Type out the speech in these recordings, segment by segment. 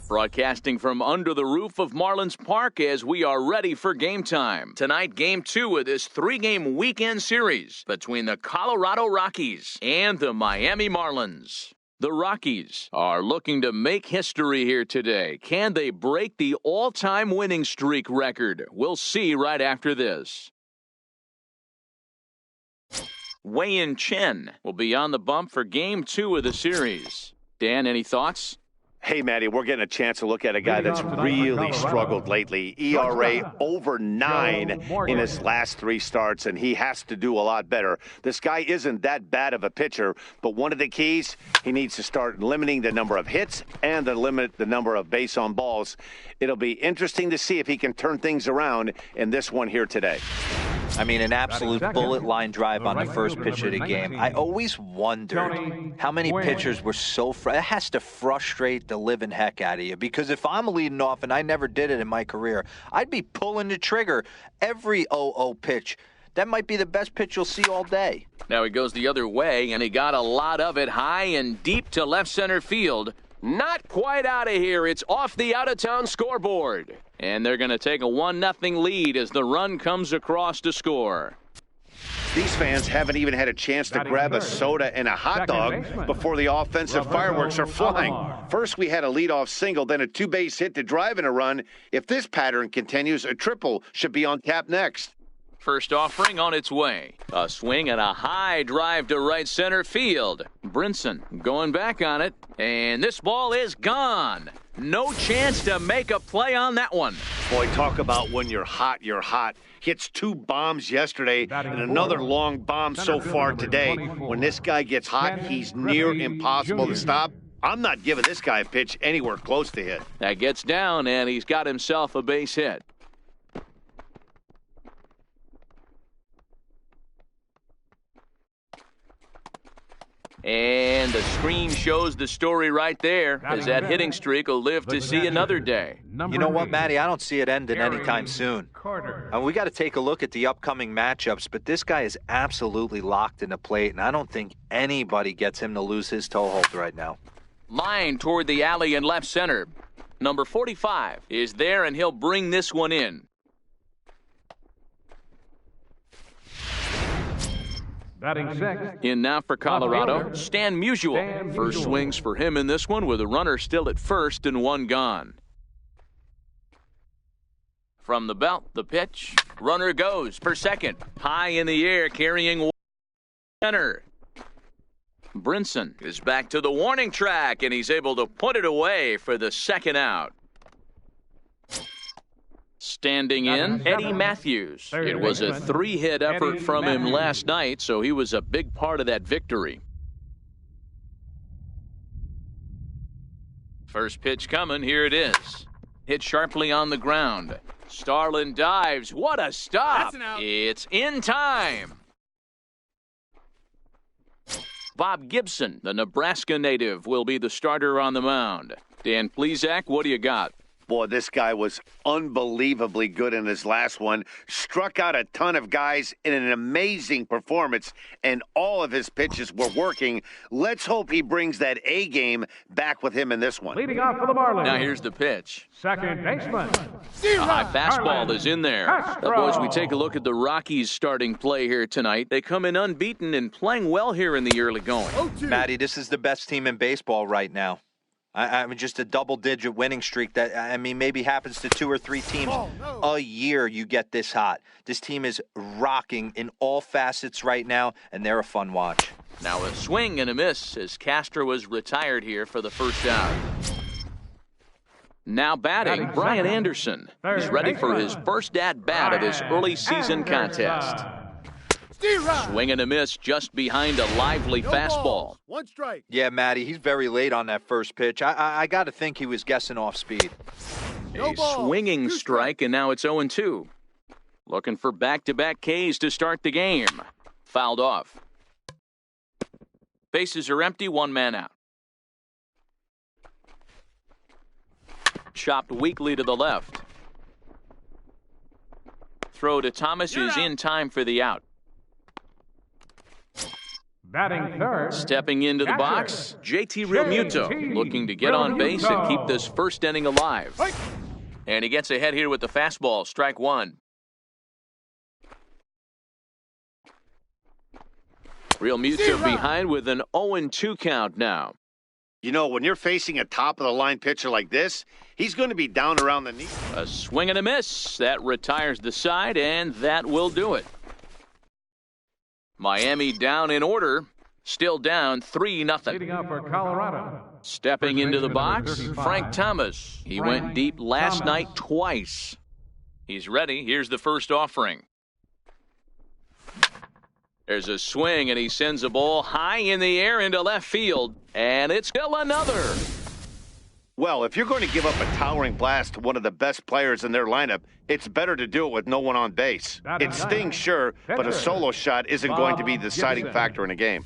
Broadcasting from under the roof of Marlins Park as we are ready for game time. Tonight, game 2 of this 3-game weekend series between the Colorado Rockies and the Miami Marlins. The Rockies are looking to make history here today. Can they break the all-time winning streak record? We'll see right after this. Wei-Yin Chen will be on the bump for game 2 of the series. Dan, any thoughts? Hey, Matty, we're getting a chance to look at a guy that's really struggled lately. ERA over 9 in his last 3 starts, and he has to do a lot better. This guy isn't that bad of a pitcher, but one of the keys, he needs to start limiting the number of hits and to limit the number of base on balls. It'll be interesting to see if he can turn things around in this one here today. I mean, an absolute bullet line drive on the first pitch of the game. I always wondered how many pitchers were so it has to frustrate the living heck out of you, because if I'm leading off, and I never did it in my career, I'd be pulling the trigger every 0-0 pitch. That might be the best pitch you'll see all day. Now he goes the other way, and he got a lot of it high and deep to left center field. Not quite out of here. It's off the out-of-town scoreboard. And they're going to take a 1-0 lead as the run comes across to score. These fans haven't even had a chance to grab a soda and a hot dog before the offensive fireworks are flying. First, we had a leadoff single, then a 2-base hit to drive in a run. If this pattern continues, a triple should be on tap next. First offering on its way. A swing and a high drive to right center field. Brinson going back on it, and this ball is gone. No chance to make a play on that one. Boy, talk about when you're hot, you're hot. Hits 2 bombs yesterday and another long bomb so far today. When this guy gets hot, he's near impossible to stop. I'm not giving this guy a pitch anywhere close to hit. That gets down, and he's got himself a base hit. And the screen shows the story right there, as that hitting streak will live to see another day. You know what, Matty? I don't see it ending anytime soon. We got to take a look at the upcoming matchups, but this guy is absolutely locked in the plate, and I don't think anybody gets him to lose his toehold right now. Line toward the alley in left center. Number 45 is there, and he'll bring this one in. Batting sixth. In now for Colorado, Stan Musial. First swings for him in this one with a runner still at first and 1 gone. From the belt, the pitch. Runner goes for second. High in the air, carrying center. Brinson is back to the warning track, and he's able to put it away for the second out. Standing in, Eddie Matthews. It was a 3-hit effort from him last night, so he was a big part of that victory. First pitch coming, here it is. Hit sharply on the ground. Starlin dives. What a stop! It's in time. Bob Gibson, the Nebraska native, will be the starter on the mound. Dan Plesac, what do you got? Boy, this guy was unbelievably good in his last one. Struck out a ton of guys in an amazing performance, and all of his pitches were working. Let's hope he brings that A game back with him in this one. Leading off for the Marlins. Now here's the pitch. Second baseman. A high fastball is in there. Now, boys, we take a look at the Rockies' starting play here tonight. They come in unbeaten and playing well here in the early going. Matty, this is the best team in baseball right now. I mean, just a double-digit winning streak that, I mean, maybe happens to 2 or 3 teams a year you get this hot. This team is rocking in all facets right now, and they're a fun watch. Now a swing and a miss as Castro was retired here for the first out. Now batting, Brian Anderson. He's ready for his first at-bat of this early season contest. Swing and a miss just behind a lively fastball. 1 strike. Yeah, Matty, he's very late on that first pitch. I got to think he was guessing off speed. A swinging strike, and now it's 0-2. Looking for back-to-back Ks to start the game. Fouled off. Bases are empty, 1 man out. Chopped weakly to the left. Throw to Thomas is in time for the out. Batting third. Stepping into the Catcher. box, JT Realmuto looking to get on base and keep this first inning alive. And he gets ahead here with the fastball, strike one. Realmuto behind with an 0-2 count now. You know, when you're facing a top-of-the-line pitcher like this, he's going to be down around the knee. A swing and a miss. That retires the side, and that will do it. Miami down in order. Still down 3-0. Leading up for Colorado. Stepping into the box, Frank Thomas. He went deep last night twice. He's ready. Here's the first offering. There's a swing, and he sends a ball high in the air into left field. And it's still another. Well, if you're going to give up a towering blast to one of the best players in their lineup, it's better to do it with no one on base. It stings, sure, but a solo shot isn't going to be the deciding factor in a game.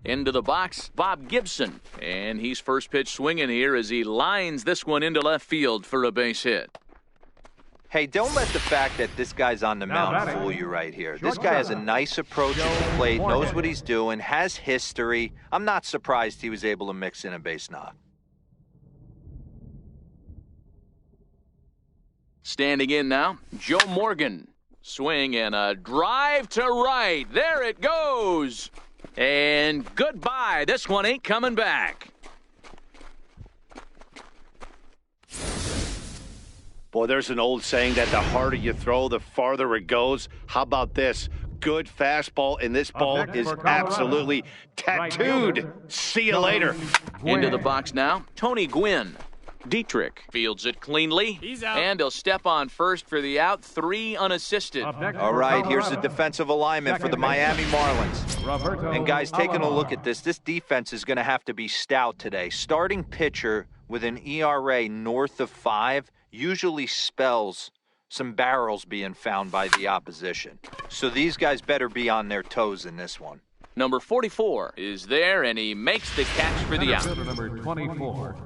Into the box, Bob Gibson. And he's first pitch swinging here as he lines this one into left field for a base hit. Hey, don't let the fact that this guy's on the mound fool you right here. This guy has a nice approach at the plate, knows what he's doing, has history. I'm not surprised he was able to mix in a base knock. Standing in now, Joe Morgan. Swing and a drive to right. There it goes. And goodbye. This one ain't coming back. Boy, there's an old saying that the harder you throw, the farther it goes. How about this? Good fastball, and this ball is absolutely tattooed. See you later. Into the box now, Tony Gwynn. Dietrich fields it cleanly. He's out. And he'll step on first for the out, 3 unassisted. All right, here's the defensive alignment for the Miami Marlins. And guys, taking a look at this defense is going to have to be stout today. Starting pitcher with an ERA north of 5 usually spells some barrels being found by the opposition. So these guys better be on their toes in this one. Number 44 is there, and he makes the catch for the out. Number 24.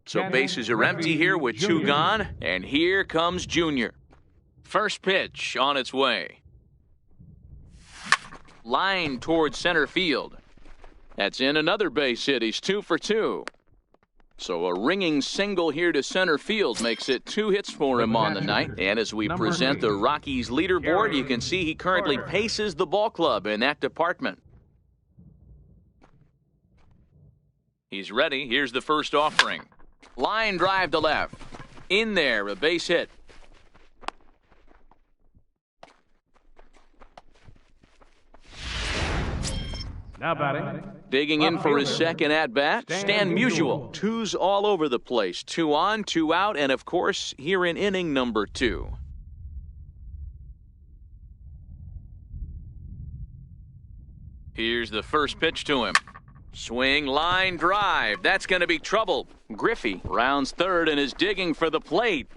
So bases are empty here with 2 gone, and here comes Junior. First pitch on its way. Line towards center field. That's in another base hit. He's 2 for 2. So a ringing single here to center field makes it 2 hits for him on the night. And as we present the Rockies leaderboard, you can see he currently paces the ball club in that department. He's ready. Here's the first offering. Line drive to left. In there, a base hit. Now batting. Digging in for his second at-bat, Stan Musial. 2's all over the place. 2 on, 2 out, and of course, here in inning number 2. Here's the first pitch to him. Swing, line, drive. That's going to be trouble. Griffey rounds third and is digging for the plate.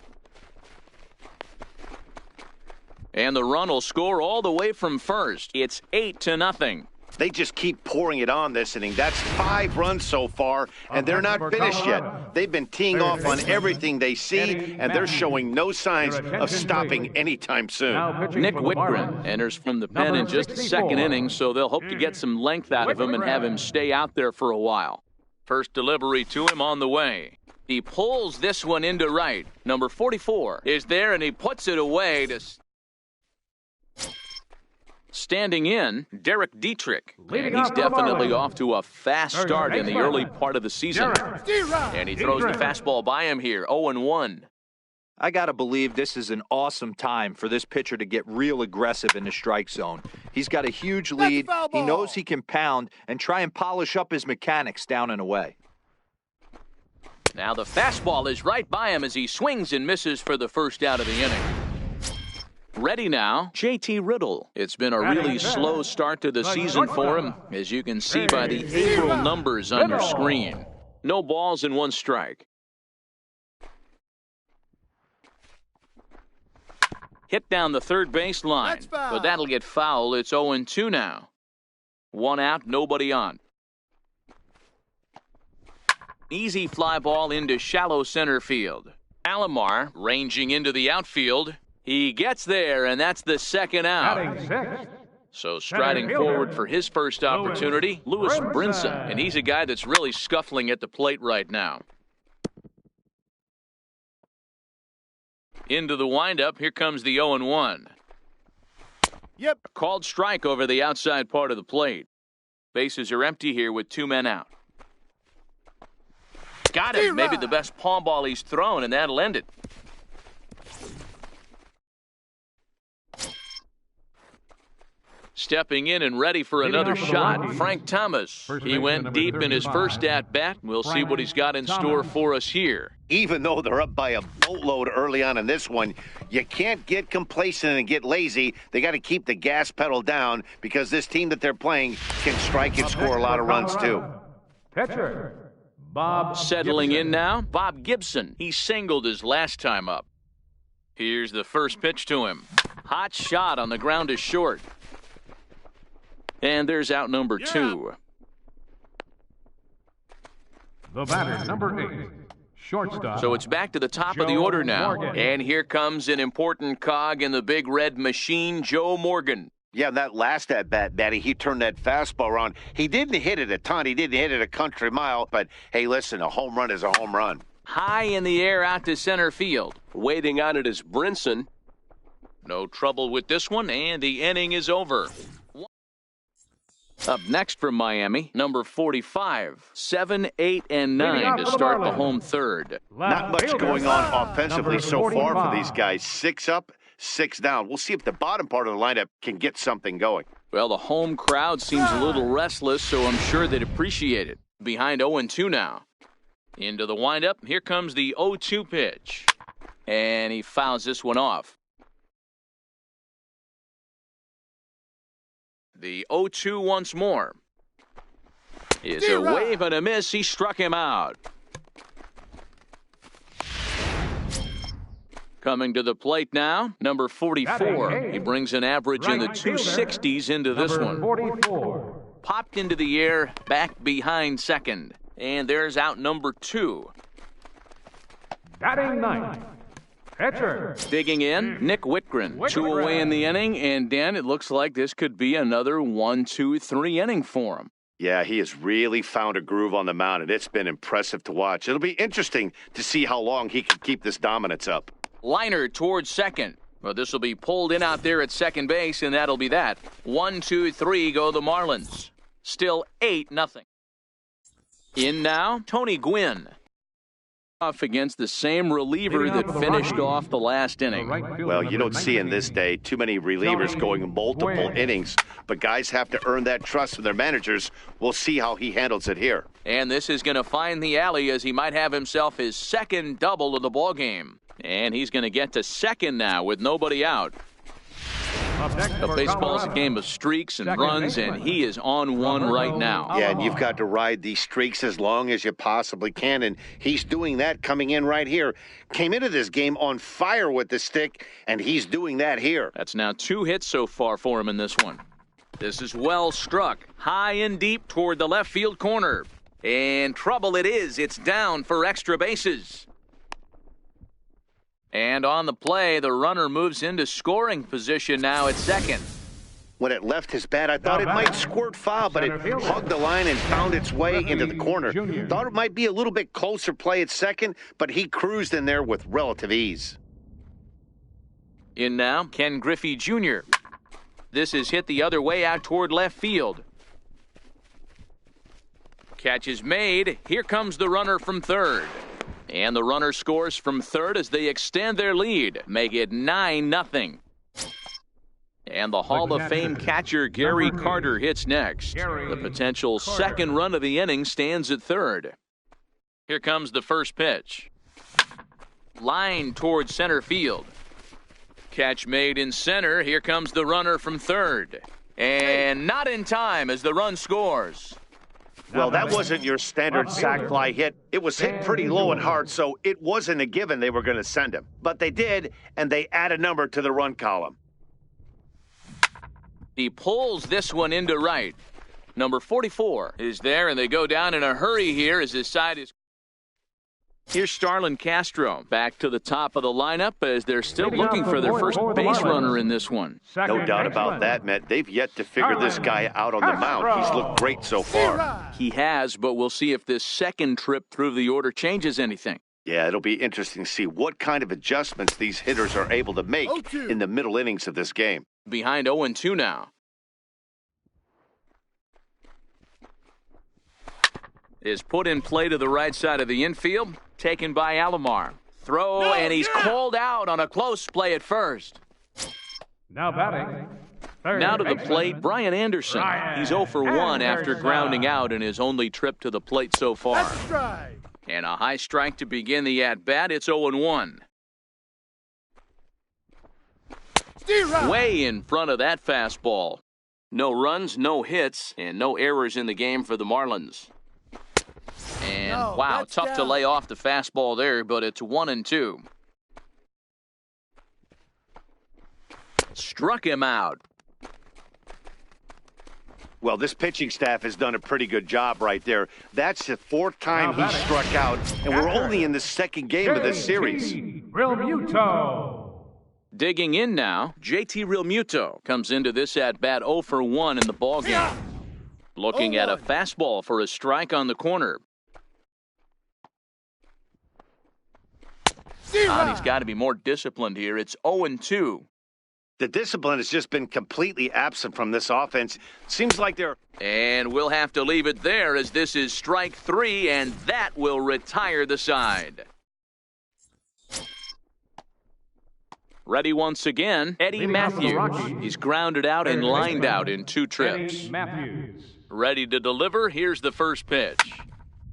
And the run will score all the way from first. It's 8-0. They just keep pouring it on this inning. That's 5 runs so far, and they're not finished yet. They've been teeing off on everything they see, and they're showing no signs of stopping anytime soon. Nick Whitgren enters from the pen in just the second inning, so they'll hope to get some length out of him and have him stay out there for a while. First delivery to him on the way. He pulls this one into right. Number 44 is there, and he puts it away to... Standing in, Derek Dietrich. And he's definitely off to a fast start in the early part of the season. And he throws the fastball by him here, 0-1. I got to believe this is an awesome time for this pitcher to get real aggressive in the strike zone. He's got a huge lead. He knows he can pound and try and polish up his mechanics down and away. Now the fastball is right by him as he swings and misses for the first out of the inning. Ready now, JT Riddle. It's been a really slow start to the season for him, as you can see by the April numbers on your screen. No balls and 1 strike. Hit down the third base line, but that'll get foul. It's 0-2 now. 1 out, nobody on. Easy fly ball into shallow center field. Alomar ranging into the outfield. He gets there, and that's the second out. So striding forward for his first opportunity, Lewis Brinson. And he's a guy that's really scuffling at the plate right now. Into the windup, here comes the 0-1. Yep. A called strike over the outside part of the plate. Bases are empty here with 2 men out. Got him. Maybe the best palm ball he's thrown, and that'll end it. Stepping in and ready for another shot, Frank Thomas. He went deep in his first at-bat. We'll see what he's got in store for us here. Even though they're up by a boatload early on in this one, you can't get complacent and get lazy. They got to keep the gas pedal down because this team that they're playing can strike and score a lot of runs too. Pitcher, Bob Settling Gibson. in now, Bob Gibson. He singled his last time up. Here's the first pitch to him. Hot shot on the ground is short. And there's out number 2. The batter, number 8, shortstop. So it's back to the top of the order now. Morgan. And here comes an important cog in the big red machine, Joe Morgan. Yeah, that last at-bat, Matty, he turned that fastball around. He didn't hit it a ton. He didn't hit it a country mile. But, hey, listen, a home run is a home run. High in the air out to center field. Waiting on it is Brinson. No trouble with this one, and the inning is over. Up next from Miami, number 45. 7, 8, and 9 to start the home third. Not much going on offensively so far for these guys. 6 up, 6 down. We'll see if the bottom part of the lineup can get something going. Well, the home crowd seems a little restless, so I'm sure they'd appreciate it. Behind 0-2 now. Into the windup, here comes the 0-2 pitch. And he fouls this one off. The 0-2 once more. Is a wave and a miss. He struck him out. Coming to the plate now, number 44. He brings an average in the 260s into this one. 44. Popped into the air, back behind second. And there's out number 2. Batting ninth, pitcher. Digging in, Nick Whitgren. 2 away in the inning, and Dan, it looks like this could be another 1, 2, 3 inning for him. Yeah, he has really found a groove on the mound, and it's been impressive to watch. It'll be interesting to see how long he can keep this dominance up. Liner towards second. Well, this will be pulled in out there at second base, and that'll be that. 1, 2, 3 go the Marlins. Still 8-0. In now, Tony Gwynn. Off against the same reliever that finished off the last inning. Well, you don't see in this day too many relievers going multiple innings, but guys have to earn that trust from their managers. We'll see how he handles it here. And this is going to find the alley as he might have himself his second double of the ballgame. And he's going to get to second now with nobody out. A baseball's a game of streaks and runs, and he is on one right now. Yeah, and you've got to ride these streaks as long as you possibly can, and he's doing that coming in right here. Came into this game on fire with the stick, and he's doing that here. That's now 2 hits so far for him in this one. This is well struck, high and deep toward the left field corner. And trouble it is. It's down for extra bases. And on the play, the runner moves into scoring position now at second. When it left his bat, I thought it might squirt foul, but it hugged the line and found its way into the corner. Thought it might be a little bit closer play at second, but he cruised in there with relative ease. In now, Ken Griffey Jr. This is hit the other way out toward left field. Catch is made. Here comes the runner from third. And the runner scores from third as they extend their lead, make it 9-0. And the Hall of Fame catcher Gary Carter hits next. The potential second run of the inning stands at third. Here comes the first pitch. Line towards center field. Catch made in center. Here comes the runner from third. And not in time as the run scores. Well, that wasn't your standard sac fly hit. It was hit pretty low and hard, so it wasn't a given they were going to send him. But they did, and they add a number to the run column. He pulls this one into right. Number 44 is there, and they go down in a hurry here as his side is... Here's Starlin Castro back to the top of the lineup as they're still looking for their first base runner in this one. No doubt about that, Matt. They've yet to figure this guy out on the mound. He's looked great so far. He has, but we'll see if this second trip through the order changes anything. Yeah, it'll be interesting to see what kind of adjustments these hitters are able to make in the middle innings of this game. Behind 0-2 now. Is put in play to the right side of the infield, taken by Alomar. Throw, and he's called out on a close play at first. Now batting. Now to the plate, Brian Anderson. He's 0 for 1 after grounding out in his only trip to the plate so far. And a high strike to begin the at-bat. It's 0-1. Way in front of that fastball. No runs, no hits, and no errors in the game for the Marlins. And wow, tough to lay off the fastball there, but it's 1-2. Struck him out. Well, this pitching staff has done a pretty good job right there. That's the fourth time he struck out, and we're only in the second game of this series. Realmuto. Digging in now, JT Realmuto comes into this at-bat 0 for 1 in the ballgame. Looking at a fastball for a strike on the corner. He's got to be more disciplined here. It's 0-2. The discipline has just been completely absent from this offense. Seems like they're... And we'll have to leave it there as this is strike 3, and that will retire the side. Ready once again, Eddie Matthews. He's grounded out and lined out in 2 trips. Ready to deliver, here's the first pitch.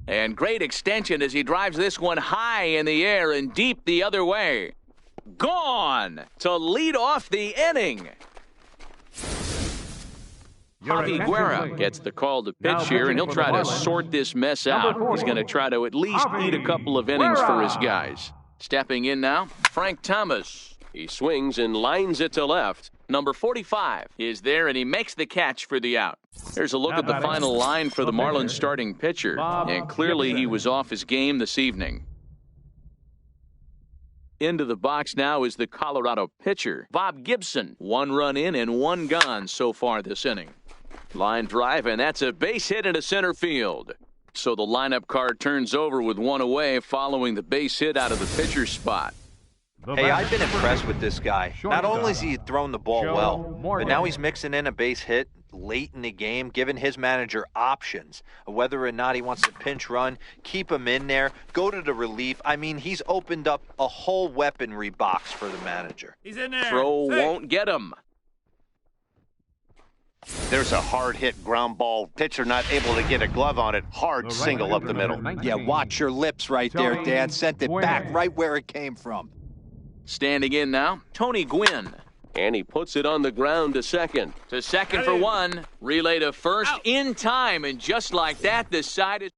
And great extension as he drives this one high in the air and deep the other way. Gone to lead off the inning. Javi Guerra gets the call to pitch here, and he'll try to sort this mess out. He's going to try to at least eat a couple of innings for his guys. Stepping in now, Frank Thomas. He swings and lines it to left. Number 45 is there, and he makes the catch for the out. Here's a look at the final line for the Marlins starting pitcher, and clearly he was off his game this evening. Into the box now is the Colorado pitcher, Bob Gibson. 1 run in and 1 gone so far this inning. Line drive, and that's a base hit into center field. So the lineup card turns over with 1 away following the base hit out of the pitcher's spot. Hey, I've been impressed with this guy. Not only has he thrown the ball well, but now he's mixing in a base hit late in the game, giving his manager options of whether or not he wants to pinch run, keep him in there, go to the relief. I mean, he's opened up a whole weaponry box for the manager. He's in there. Throw won't get him. There's a hard-hit ground ball. Pitcher not able to get a glove on it. Hard single up the middle. Yeah, watch your lips right there, Dan. Sent it back right where it came from. Standing in now, Tony Gwynn. And he puts it on the ground to second. To second for 1. Relay to first in time, and just like that, the side is...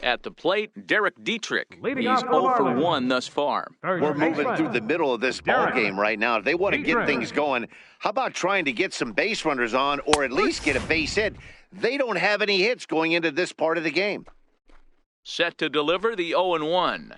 At the plate, Derek Dietrich. He's 0 for 1 thus far. We're moving through the middle of this ball game right now. If they want to get things going, how about trying to get some base runners on or at least get a base hit? They don't have any hits going into this part of the game. Set to deliver the 0-1.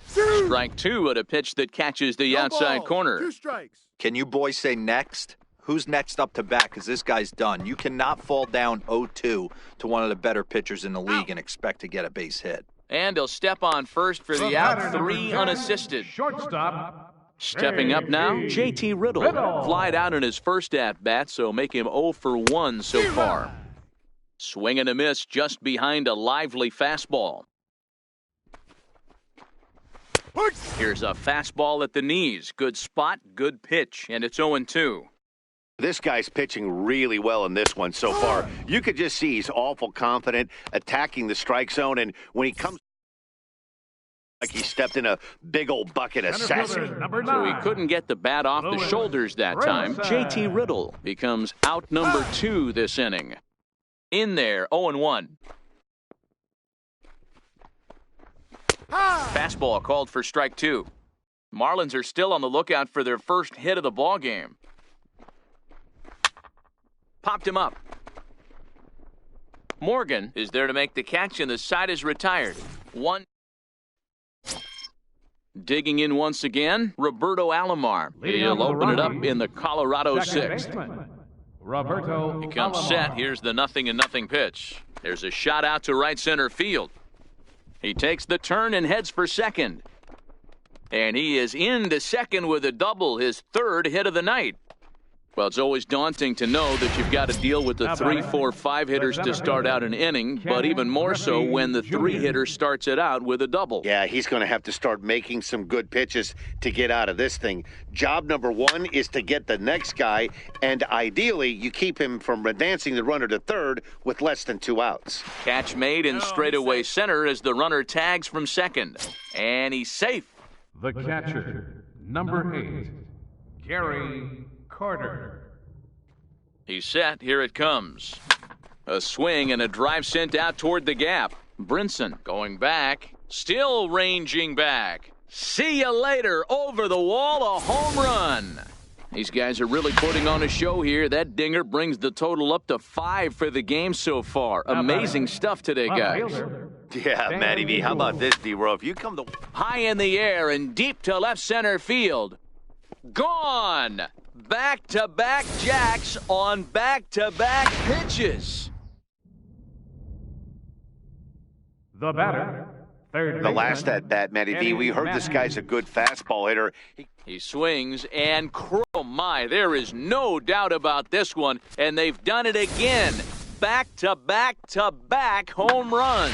Strike 2 at a pitch that catches the outside corner. 2 strikes. Can you boys say next? Who's next up to bat? Because this guy's done. You cannot fall down 0-2 to one of the better pitchers in the league and expect to get a base hit. And he'll step on first for the out, 3 unassisted. Shortstop. Stepping up now, JT Riddle. Flied out in his first at-bat, so make him 0 for 1 so far. Swing and a miss just behind a lively fastball. Here's a fastball at the knees. Good spot, good pitch, and it's 0-2. This guy's pitching really well in this one so far. You could just see he's awful confident, attacking the strike zone, and when he comes, like he stepped in a big old bucket of sassy. So he couldn't get the bat off the shoulders that time. JT Riddle becomes out number 2 this inning. In there, 0-1. Fastball called for strike 2. Marlins are still on the lookout for their first hit of the ball game. Popped him up. Morgan is there to make the catch, and the side is retired. One. Digging in once again, Roberto Alomar. He'll open it up in the Colorado sixth. Roberto He comes set. Here's the 0-0 pitch. There's a shot out to right center field. He takes the turn and heads for second. And he is into second with a double, his third hit of the night. Well, it's always daunting to know that you've got to deal with the 3, 4, 5 hitters to start out an inning, but even more so when the 3-hitter starts it out with a double. Yeah, he's going to have to start making some good pitches to get out of this thing. Job number one is to get the next guy, and ideally you keep him from advancing the runner to third with less than 2 outs. Catch made in straightaway center as the runner tags from second. And he's safe. The catcher, number 8, Gary Carter. He's set. Here it comes. A swing and a drive sent out toward the gap. Brinson going back. Still ranging back. See you later. Over the wall, a home run. These guys are really putting on a show here. That dinger brings the total up to 5 for the game so far. Amazing stuff today, guys. Yeah, Matty V, how about this, D-Row? If you come to high in the air and deep to left center field. Gone. Back-to-back jacks on back-to-back pitches. The batter, third. The last at-bat, Matty V, we heard this guy's a good fastball hitter. He swings and my, there is no doubt about this one, and they've done it again. Back-to-back-to-back home runs.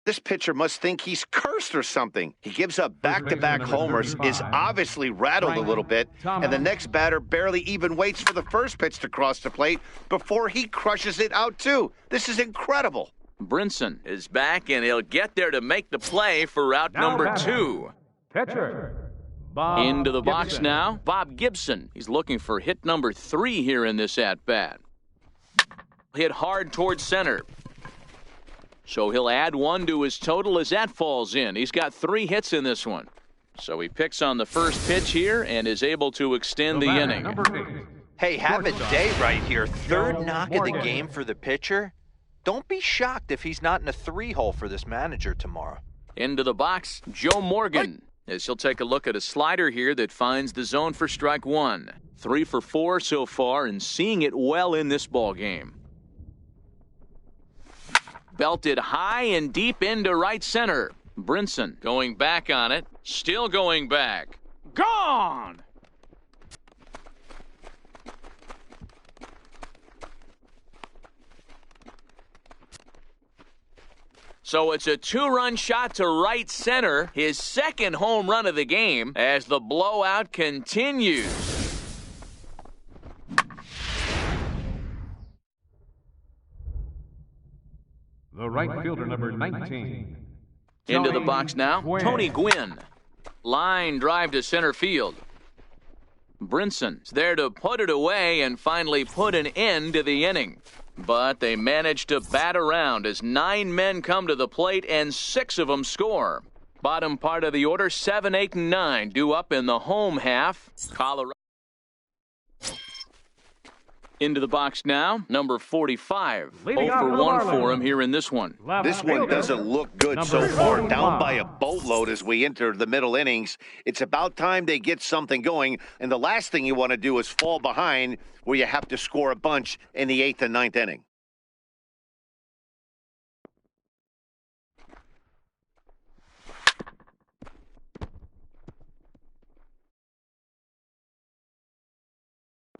This pitcher must think he's cursed or something. He gives up back-to-back homers, is obviously rattled a little bit, and the next batter barely even waits for the first pitch to cross the plate before he crushes it out too. This is incredible. Brinson is back, and he'll get there to make the play for out number 2. Catcher, Bob into the box Gibson. now, Bob Gibson. He's looking for hit number 3 here in this at-bat. Hit hard towards center. So he'll add 1 to his total as that falls in. He's got 3 hits in this one. So he picks on the first pitch here and is able to extend the inning. Hey, have a day right here. Third knock of the game for the pitcher. Don't be shocked if he's not in a 3-hole for this manager tomorrow. Into the box, Joe Morgan. As he'll take a look at a slider here that finds the zone for strike 1. 3 for 4 so far and seeing it well in this ball game. Belted high and deep into right center. Brinson going back on it. Still going back. Gone! So it's a 2-run shot to right center. His second home run of the game as the blowout continues. The right fielder, number 19. Into the box now, Tony Gwynn. Line drive to center field. Brinson's there to put it away and finally put an end to the inning. But they managed to bat around as 9 men come to the plate and 6 of them score. Bottom part of the order, 7, 8, and 9 due up in the home half. Colorado. Into the box now, number 45. 0 for 1 for him here in this one. This one doesn't look good so far. Down by a boatload as we enter the middle innings. It's about time they get something going, and the last thing you want to do is fall behind where you have to score a bunch in the 8th and 9th inning.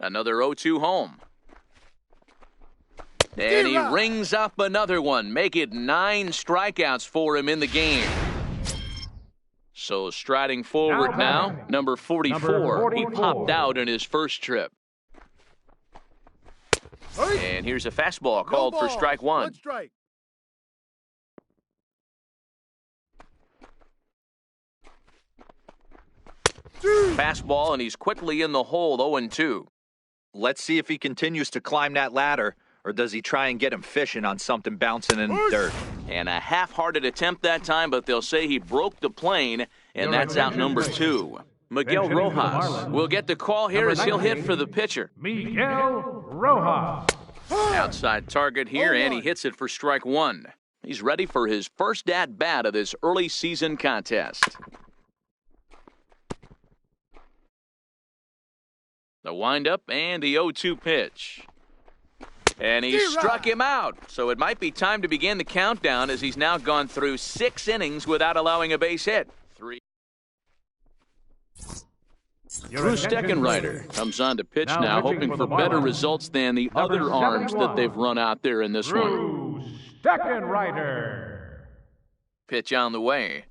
Another 0-2 home. And he rings up another one. Make it 9 strikeouts for him in the game. So striding forward now, number 44. He popped out in his first trip. And here's a fastball called for strike 1. Fastball, and he's quickly in the hole, 0-2. Let's see if he continues to climb that ladder, or does he try and get him fishing on something bouncing in the dirt? And a half-hearted attempt that time, but they'll say he broke the plane, and that's out number 2. Miguel Rojas will get the call here as he'll hit for the pitcher. Miguel Rojas. Outside target here, and he hits it for strike one. He's ready for his first at-bat of this early season contest. The windup and the 0-2 pitch. And he struck him out. So it might be time to begin the countdown as he's now gone through 6 innings without allowing a base hit. Drew Steckenrider comes on to pitch now, hoping for better results than the other arms that they've run out there in this one. Drew Steckenrider. Pitch on the way.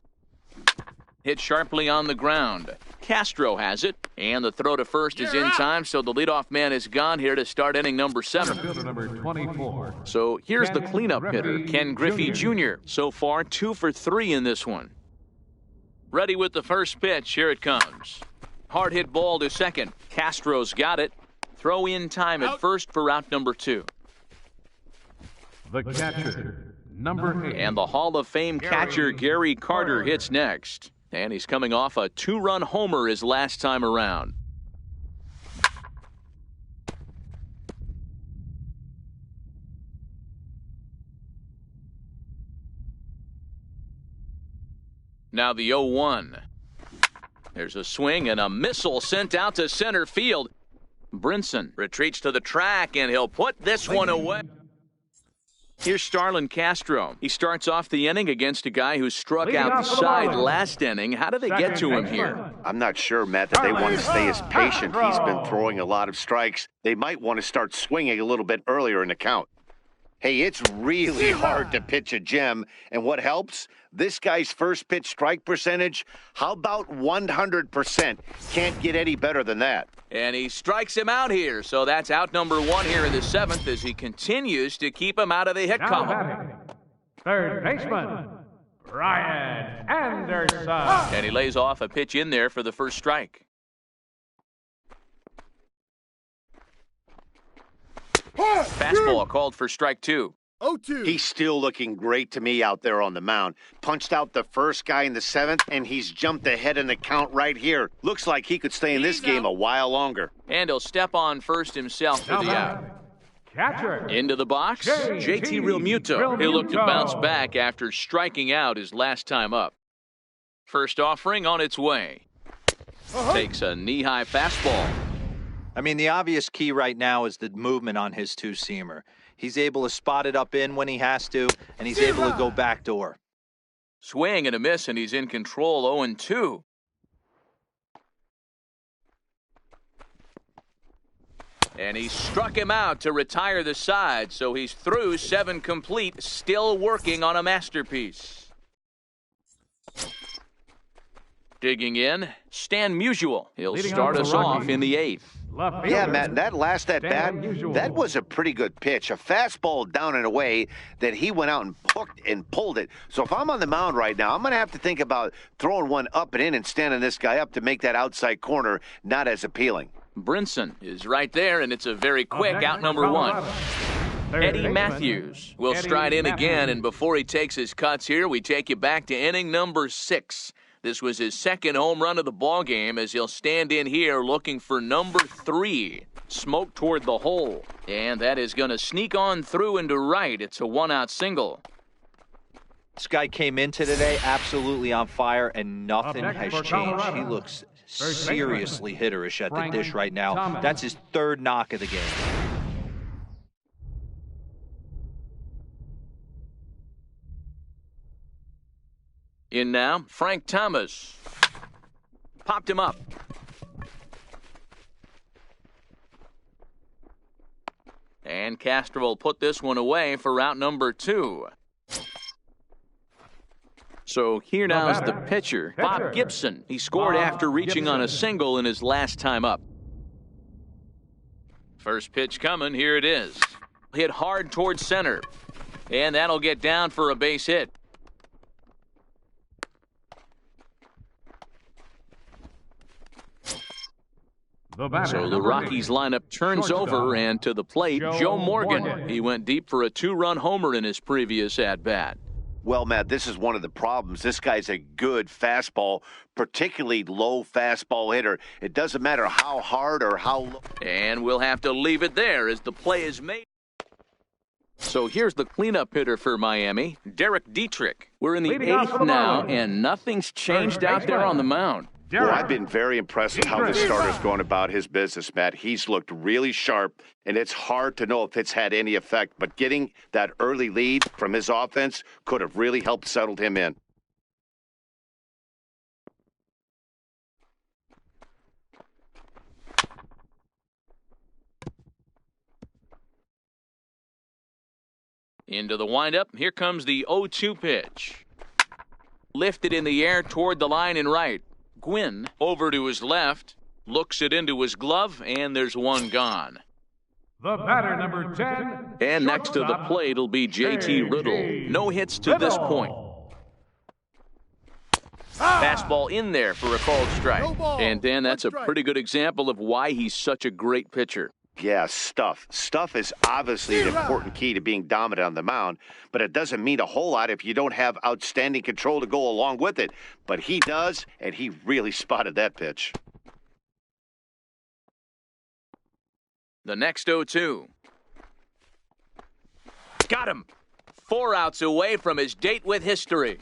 Hit sharply on the ground. Castro has it, and the throw to first is in time, so the leadoff man is gone here to start inning number 7. Number 24. So here's the cleanup hitter, Ken Griffey Jr. So far, 2 for 3 in this one. Ready with the first pitch. Here it comes. Hard hit ball to second. Castro's got it. Throw in time at first for out number 2. The catcher, number 8. And the Hall of Fame catcher Gary Carter hits next. And he's coming off a 2-run homer his last time around. Now the 0-1. There's a swing and a missile sent out to center field. Brinson retreats to the track, and he'll put this one away. Here's Starlin Castro. He starts off the inning against a guy who struck outside last inning. How do they get to him here? I'm not sure, Matt, that they want to stay as patient. He's been throwing a lot of strikes. They might want to start swinging a little bit earlier in the count. Hey, it's really hard to pitch a gem, and what helps? This guy's first pitch strike percentage, how about 100%? Can't get any better than that. And he strikes him out here, so that's out number 1 here in the 7th as he continues to keep him out of the hit column. Third baseman, Ryan Anderson. And he lays off a pitch in there for the first strike. Fastball called for strike 2. 0-2. He's still looking great to me out there on the mound. Punched out the first guy in the 7th, and he's jumped ahead in the count right here. Looks like he could stay in this game a while longer. And he'll step on first himself for the out. Catcher. Into the box, JT Realmuto. He'll look to bounce back after striking out his last time up. First offering on its way. Takes a knee-high fastball. I mean, the obvious key right now is the movement on his two-seamer. He's able to spot it up in when he has to, and he's able to go backdoor. Swing and a miss, and he's in control, 0-2. And he struck him out to retire the side, so he's through 7 complete, still working on a masterpiece. Digging in, Stan Musial. He'll start us off in the 8th. Yeah, Matt, that last at-bat, that was a pretty good pitch. A fastball down and away that he went out and hooked and pulled it. So if I'm on the mound right now, I'm going to have to think about throwing one up and in and standing this guy up to make that outside corner not as appealing. Brinson is right there, and it's a very quick out number 1. Eddie Matthews will stride in again, and before he takes his cuts here, we take you back to inning number 6. This was his 2nd home run of the ballgame as he'll stand in here looking for number 3. Smoke toward the hole. And that is going to sneak on through into right. It's a 1-out single. This guy came into today absolutely on fire, and nothing has changed. He looks seriously hitterish at the dish right now. That's his 3rd knock of the game. In now, Frank Thomas. Popped him up. And Castro will put this one away for route number 2. So here now is the pitcher, Bob Gibson. He scored after reaching on a single in his last time up. First pitch coming, here it is. Hit hard towards center. And that'll get down for a base hit. So the Rockies lineup turns over, and to the plate, Joe Morgan. He went deep for a 2-run homer in his previous at-bat. Well, Matt, this is one of the problems. This guy's a good fastball, particularly low fastball hitter. It doesn't matter how hard or how low. And we'll have to leave it there as the play is made. So here's the cleanup hitter for Miami, Derek Dietrich. We're in the Leading off eighth for the now, Marlins. and nothing's changed Third out there on the baseman. mound. Well, I've been very impressed with how this starter's going about his business, Matt. He's looked really sharp, and it's hard to know if it's had any effect. But getting that early lead from his offense could have really helped settle him in. Into the windup, here comes the 0-2 pitch. Lifted in the air toward the line and right. Gwynn over to his left, looks it into his glove, and there's one gone. The batter, number 10. And next to the shortstop, plate will be J.T. Riddle. No hits to this point. Fastball in there for a called strike. And Dan, that's a pretty good example of why he's such a great pitcher. Yeah, stuff. Stuff is obviously an important key to being dominant on the mound, but it doesn't mean a whole lot if you don't have outstanding control to go along with it. But he does, and he really spotted that pitch. The next 0-2. Got him. 4 outs away from his date with history.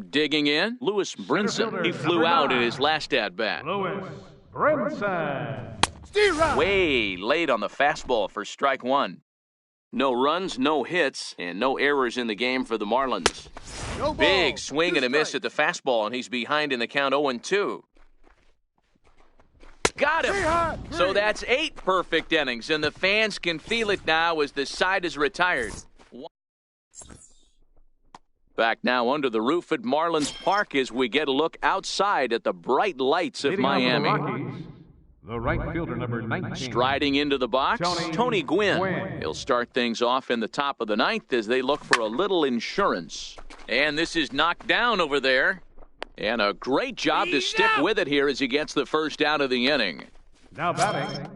Digging in, Lewis Brinson. He flew out in his last at-bat. Lewis Brinson. Way late on the fastball for strike one. No runs, no hits, and no errors in the game for the Marlins. Big swing and a miss at the fastball, and he's behind in the count 0-2. Got him! So that's 8 perfect innings, and the fans can feel it now as the side is retired. Back now under the roof at Marlins Park as we get a look outside at the bright lights of Leading off for the Miami. Rockies, the right fielder, number 19. Striding into the box, Tony Gwynn. He'll start things off in the top of the ninth as they look for a little insurance. And this is knocked down over there. And a great job to stick with it here as he gets the first out of the inning. Now batting.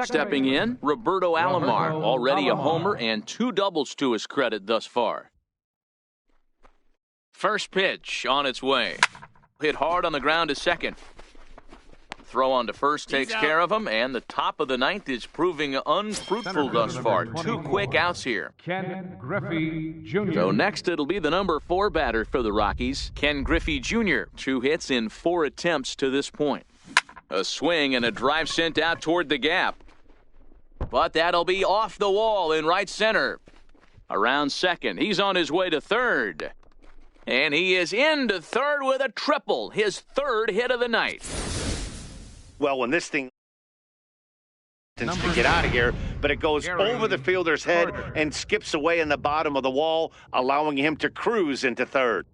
Stepping in, Roberto Alomar, already a homer and 2 doubles to his credit thus far. First pitch on its way. Hit hard on the ground to second. Throw on to first takes care of him, and the top of the ninth is proving unfruitful thus far. 2 quick outs here. Ken Griffey Jr. So next it'll be the number 4 batter for the Rockies, Ken Griffey Jr. 2 hits in 4 attempts to this point. A swing and a drive sent out toward the gap. But that'll be off the wall in right center. Around second, he's on his way to third. And he is into third with a triple, his 3rd hit of the night. Well, when this thing to get out of here, but it goes over the fielder's head and skips away in the bottom of the wall, allowing him to cruise into third.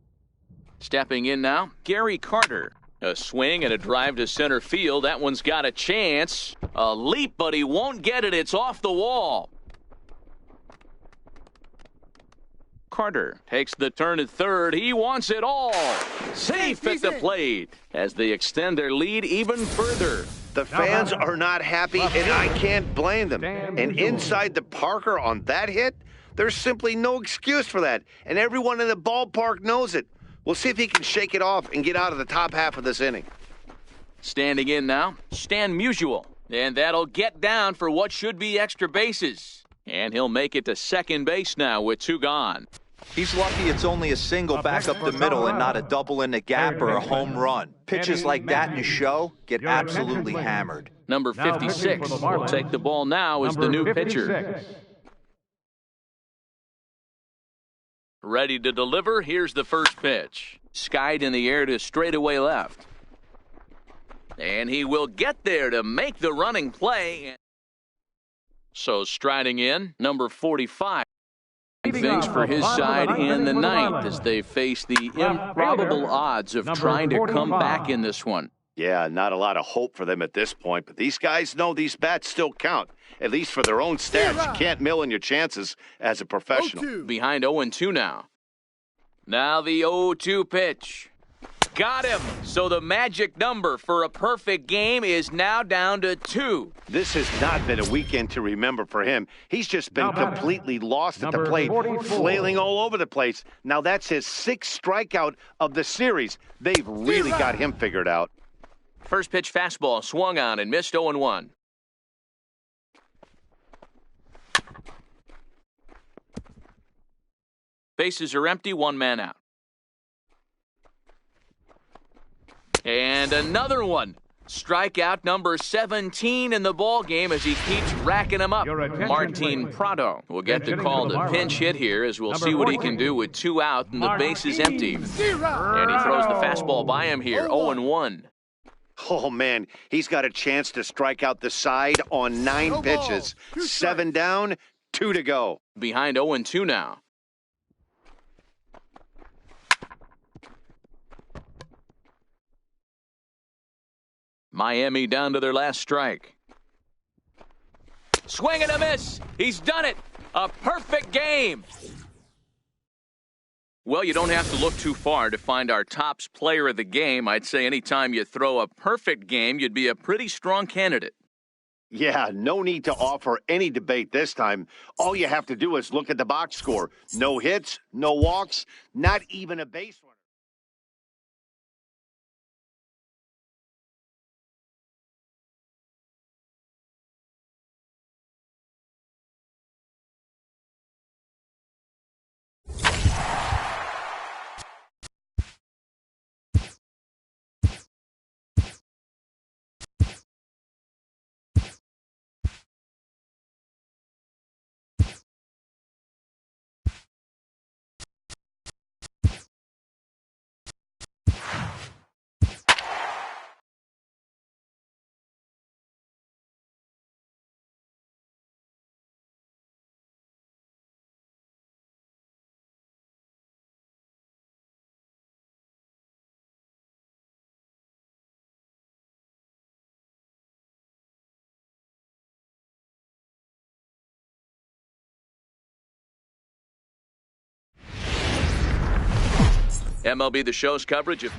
Stepping in now, Gary Carter. A swing and a drive to center field. That one's got a chance. A leap, but he won't get it. It's off the wall. Carter takes the turn at third. He wants it all. Safe at the plate as they extend their lead even further. The fans are not happy, and I can't blame them. And inside the Parker on that hit, there's simply no excuse for that. And everyone in the ballpark knows it. We'll see if he can shake it off and get out of the top half of this inning. Standing in now, Stan Musial. And that'll get down for what should be extra bases. And he'll make it to second base now with 2 gone. He's lucky it's only a single back up the middle and not a double in the gap or a home run. Pitches like that in a show get absolutely hammered. Number 56 will take the ball now as the new pitcher. Ready to deliver. Here's the first pitch. Skied in the air to straightaway left. And he will get there to make the running play. So striding in, number 45. Things for his side in the ninth as they face the improbable odds of trying to come back in this one. Yeah, not a lot of hope for them at this point, but these guys know these bats still count, at least for their own stats. You can't mill in your chances as a professional. Behind 0-2 now. Now the 0-2 pitch. Got him. So the magic number for a perfect game is now down to 2. This has not been a weekend to remember for him. He's just been completely lost at the plate, 44. flailing all over the place. Now that's his 6th strikeout of the series. They've really got him figured out. First pitch fastball swung on and missed 0-1. Bases are empty, one man out. And another one. Strikeout number 17 in the ball game as he keeps racking them up. Martin Prado will get the call to pinch hit here as we'll see what he can do with 2 out and the base is empty. And he throws the fastball by him here, 0-1. Oh, man, he's got a chance to strike out the side on 9 pitches. 7 down, 2 to go. Behind 0-2 now. Miami down to their last strike. Swing and a miss. He's done it. A perfect game. Well, you don't have to look too far to find our tops player of the game. I'd say anytime you throw a perfect game, you'd be a pretty strong candidate. Yeah, no need to offer any debate this time. All you have to do is look at the box score. No hits, no walks, not even a base runner. MLB The Show's coverage of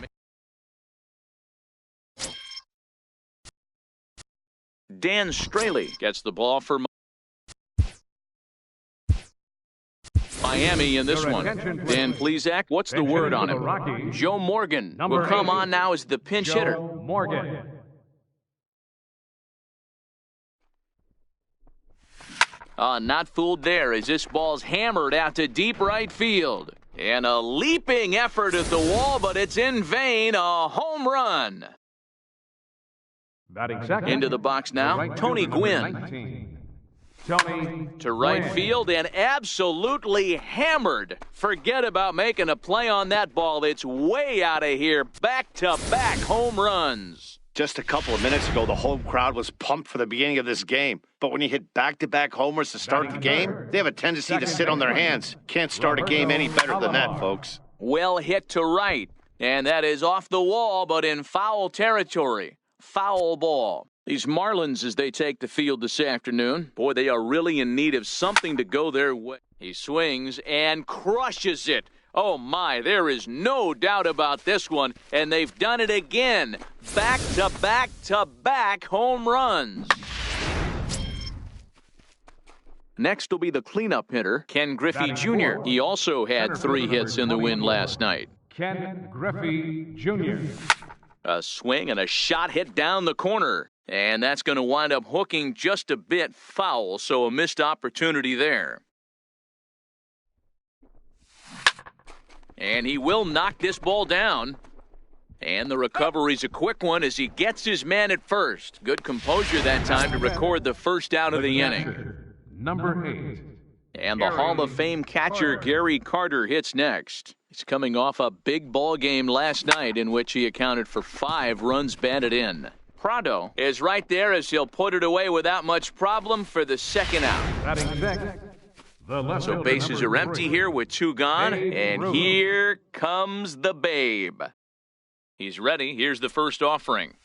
Dan Straley gets the ball for Miami in this one. Dan Plesac, what's the word on him? Joe Morgan will come on now as the pinch hitter. Morgan. Not fooled there as this ball's hammered out to deep right field. And a leaping effort at the wall, but it's in vain. A home run. Batting second. Into the box now, Right Tony fielder, Gwynn. 19. Tony To right Gwynn. field and absolutely hammered. Forget about making a play on that ball. It's way out of here. Back-to-back home runs. Just a couple of minutes ago, the home crowd was pumped for the beginning of this game. But when you hit back-to-back homers to start the game, they have a tendency to sit on their hands. Can't start a game any better than that, folks. Well hit to right. And that is off the wall, but in foul territory. Foul ball. These Marlins, as they take the field this afternoon, boy, they are really in need of something to go their way. He swings and crushes it. Oh, my, there is no doubt about this one, and they've done it again. Back-to-back-to-back home runs. Next will be the cleanup hitter, Ken Griffey Jr. He also had 3 hits in the win last night. Ken Griffey Jr. A swing and a shot hit down the corner. And that's going to wind up hooking just a bit foul, so a missed opportunity there. And he will knock this ball down. And the recovery's a quick one as he gets his man at first. Good composure that time to record the first out of the inning. Number 8. And the Hall of Fame catcher Gary Carter hits next. He's coming off a big ball game last night in which he accounted for 5 runs batted in. Prado is right there as he'll put it away without much problem for the second out. Batting sixth. The left So fielder, bases number are empty 3. here with 2 gone, Babe and Ruth. here comes the Babe. He's ready. Here's the first offering.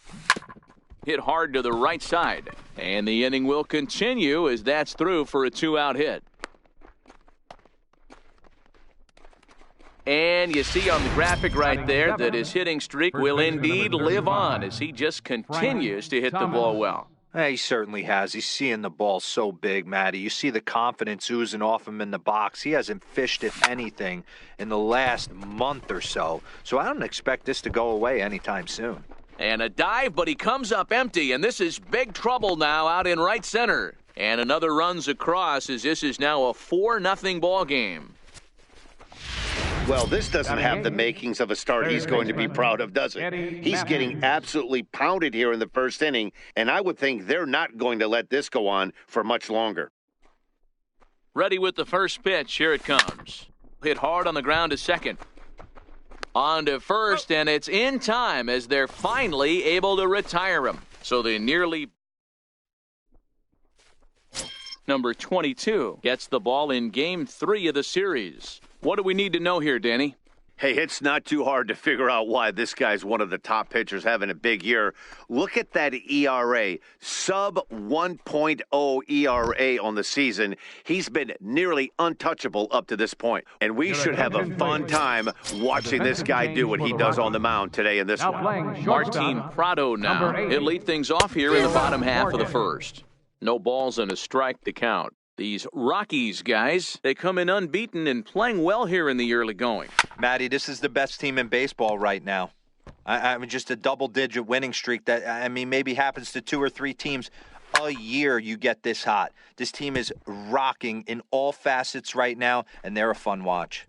Hit hard to the right side, and the inning will continue as that's through for a 2-out hit. And you see on the graphic right there that his hitting streak will indeed live on as he just continues to hit the ball well. He certainly has. He's seeing the ball so big, Matty. You see the confidence oozing off him in the box. He hasn't fished at anything in the last month or so. So I don't expect this to go away anytime soon. And a dive, but he comes up empty, and this is big trouble now out in right center. And another runs across as this is now a 4-0 ball game. Well, this doesn't have the makings of a start he's going to be proud of, does it? He's getting absolutely pounded here in the first inning, and I would think they're not going to let this go on for much longer. Ready with the first pitch. Here it comes. Hit hard on the ground to second. On to first, and it's in time as they're finally able to retire him. So they nearly... Number 22 gets the ball in Game 3 of the series. What do we need to know here, Danny? Hey, it's not too hard to figure out why this guy's one of the top pitchers having a big year. Look at that ERA, sub 1.0 ERA on the season. He's been nearly untouchable up to this point. And we should have a fun time watching this guy do what he does on the mound today in this one. Martin Prado now. He'll lead things off here in the bottom half of the first. No balls and a strike to count. These Rockies guys, they come in unbeaten and playing well here in the early going. Matty, this is the best team in baseball right now. I mean, just a double-digit winning streak that, I mean, maybe happens to 2 or 3 teams a year you get this hot. This team is rocking in all facets right now, and they're a fun watch.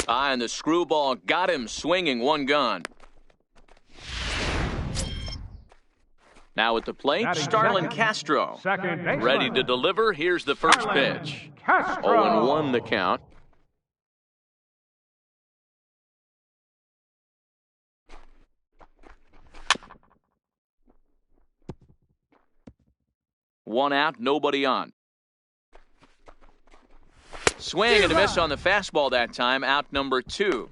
And the screwball got him swinging, one gone. Now at the plate, Starlin Castro. Ready to deliver. Here's the first pitch. 0-1 the count. One out, nobody on. Swing and a miss on the fastball that time, out number 2.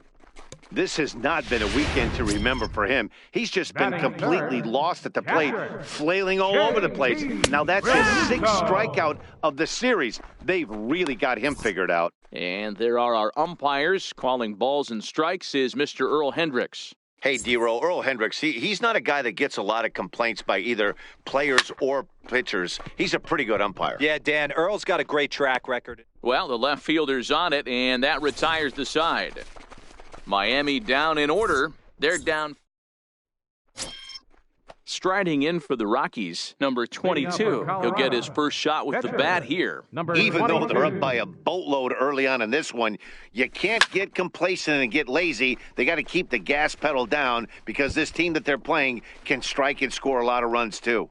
This has not been a weekend to remember for him. He's just been completely lost at the plate, flailing all over the place. Now that's his 6th strikeout of the series. They've really got him figured out. And there are our umpires calling balls and strikes is Mr. Earl Hendricks. Hey, D-Roll, Earl Hendricks, he's not a guy that gets a lot of complaints by either players or pitchers. He's a pretty good umpire. Yeah, Dan, Earl's got a great track record. Well, the left fielder's on it, and that retires the side. Miami down in order. They're down. Striding in for the Rockies, number 22. He'll get his first shot with the bat here. Even though they're up by a boatload early on in this one, you can't get complacent and get lazy. They got to keep the gas pedal down because this team that they're playing can strike and score a lot of runs too.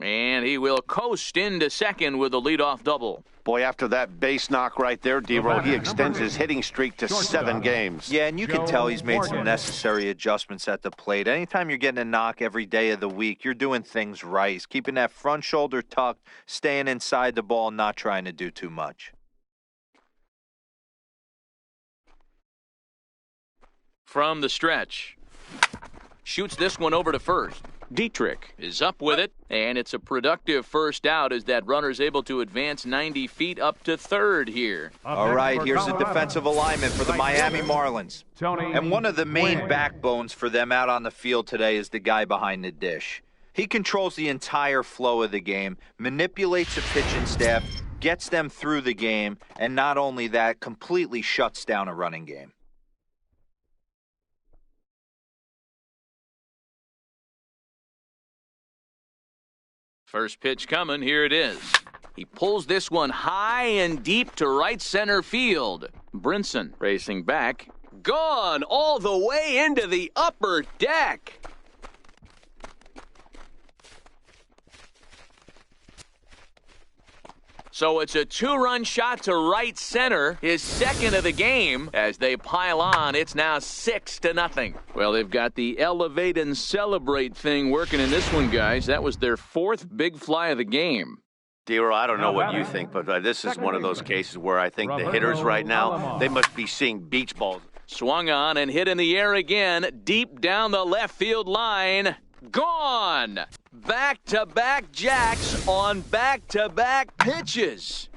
And he will coast into second with a leadoff double. Boy, after that base knock right there, D-Roll, he extends his hitting streak to 7 games. Yeah, and you can tell he's made some necessary adjustments at the plate. Anytime you're getting a knock every day of the week, you're doing things right. He's keeping that front shoulder tucked, staying inside the ball, not trying to do too much. From the stretch. Shoots this one over to first. Dietrich is up with it, and it's a productive first out as that runner's able to advance 90 feet up to third here. All right, here's the defensive alignment for the Miami Marlins. And one of the main backbones for them out on the field today is the guy behind the dish. He controls the entire flow of the game, manipulates the pitching staff, gets them through the game, and not only that, completely shuts down a running game. First pitch coming, here it is. He pulls this one high and deep to right center field. Brinson racing back. Gone all the way into the upper deck. So it's a 2-run shot to right center, his second of the game. As they pile on, it's now 6-0. Well, they've got the elevate and celebrate thing working in this one, guys. That was their 4th big fly of the game. D-Roll, I don't know what you think, but this is one of those cases where I think the hitters right now, they must be seeing beach balls. Swung on and hit in the air again, deep down the left field line. Gone! Back-to-back jacks on back-to-back pitches.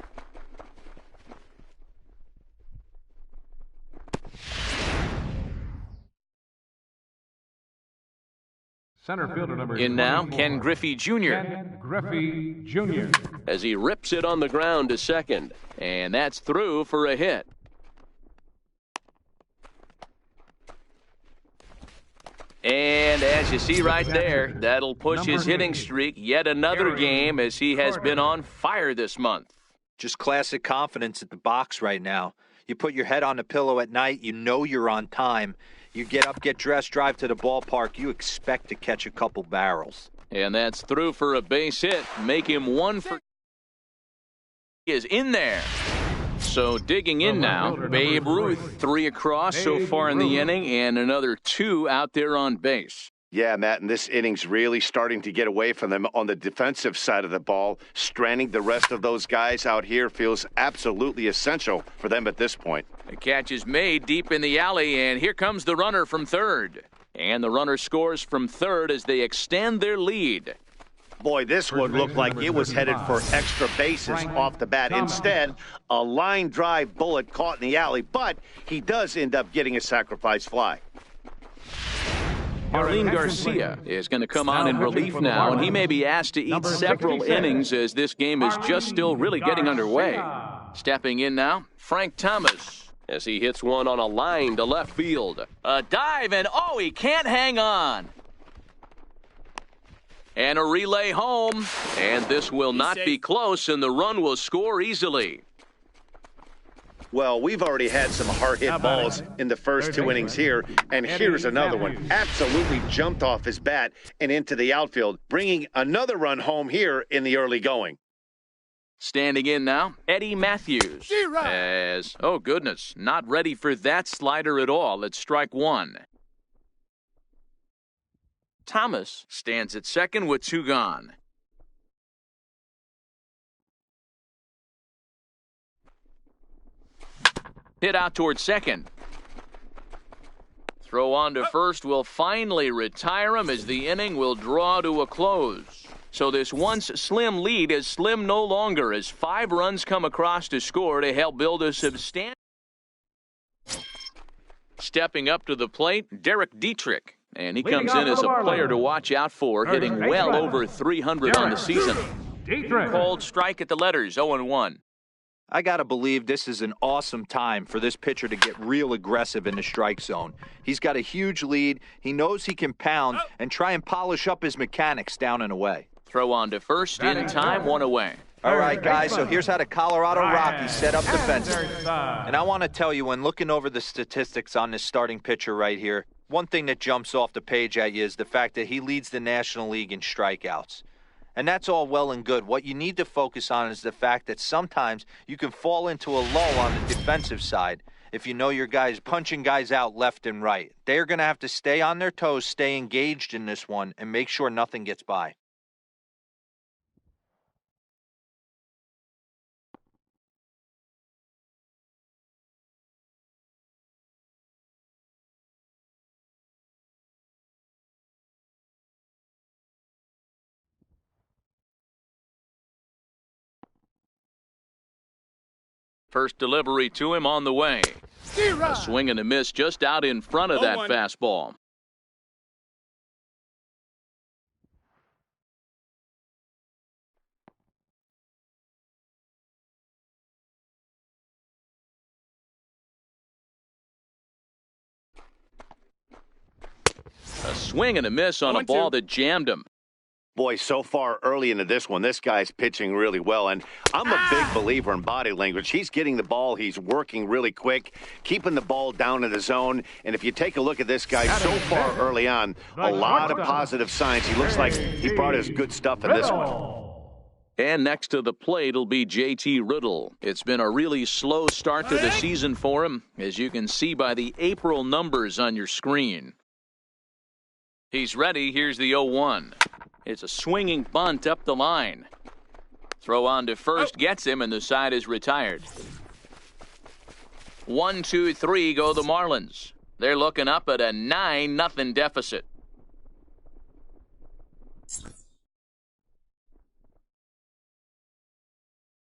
Center fielder number in now, Ken Griffey Jr. Ken Griffey Jr. As he rips it on the ground to second. And that's through for a hit. And as you see right there, that'll push his hitting streak yet another game as he has been on fire this month. Just classic confidence at the box right now. You put your head on the pillow at night, you know you're on time. You get up, get dressed, drive to the ballpark, you expect to catch a couple barrels. And that's through for a base hit. Make him 1 for... He is in there. So digging in now, Babe Ruth, 3 across so far in the inning, and another 2 out there on base. Yeah, Matt, and this inning's really starting to get away from them on the defensive side of the ball. Stranding the rest of those guys out here feels absolutely essential for them at this point. The catch is made deep in the alley, and here comes the runner from third. And the runner scores from third as they extend their lead. Boy, this one looked like it was headed for extra bases off the bat. Instead, a line drive bullet caught in the alley, but he does end up getting a sacrifice fly. Arlene Garcia is going to come on in relief now, and he may be asked to eat several innings as this game is just still really getting underway. Stepping in now, Frank Thomas, as he hits one on a line to left field. A dive, and oh, he can't hang on. And a relay home, and this will not be close, and the run will score easily. Well, we've already had some hard-hit balls in the first 2 innings here, and here's another one. Absolutely jumped off his bat and into the outfield, bringing another run home here in the early going. Standing in now, Eddie Matthews. As, oh goodness, not ready for that slider at all. It's strike 1. Thomas stands at second with 2 gone. Hit out towards second. Throw on to first will finally retire him as the inning will draw to a close. So this once slim lead is slim no longer as 5 runs come across to score to help build a substantial. Stepping up to the plate, Derek Dietrich. And he comes in as a player to watch out for, hitting well over 300 on the season. Cold strike at the letters, 0-1. I got to believe this is an awesome time for this pitcher to get real aggressive in the strike zone. He's got a huge lead. He knows he can pound and try and polish up his mechanics down and away. Throw on to first in time, 1 away. All right, guys, so here's how the Colorado Rockies set up defensively. And I want to tell you, when looking over the statistics on this starting pitcher right here, one thing that jumps off the page at you is the fact that he leads the National League in strikeouts. And that's all well and good. What you need to focus on is the fact that sometimes you can fall into a lull on the defensive side if you know your guys punching guys out left and right. They're going to have to stay on their toes, stay engaged in this one, and make sure nothing gets by. First delivery to him on the way. A swing and a miss just out in front of that fastball. A swing and a miss on a ball that jammed him. Boy, so far early into this one, this guy's pitching really well, and I'm a big believer in body language. He's getting the ball, he's working really quick, keeping the ball down in the zone, and if you take a look at this guy so far early on, a lot of positive signs. He looks like he brought his good stuff in this one. And next to the plate will be J.T. Riddle. It's been a really slow start to the season for him, as you can see by the April numbers on your screen. He's ready. Here's the 0-1. It's a swinging bunt up the line. Throw on to first gets him, and the side is retired. 1, 2, 3 go the Marlins. They're looking up at a 9-0 deficit.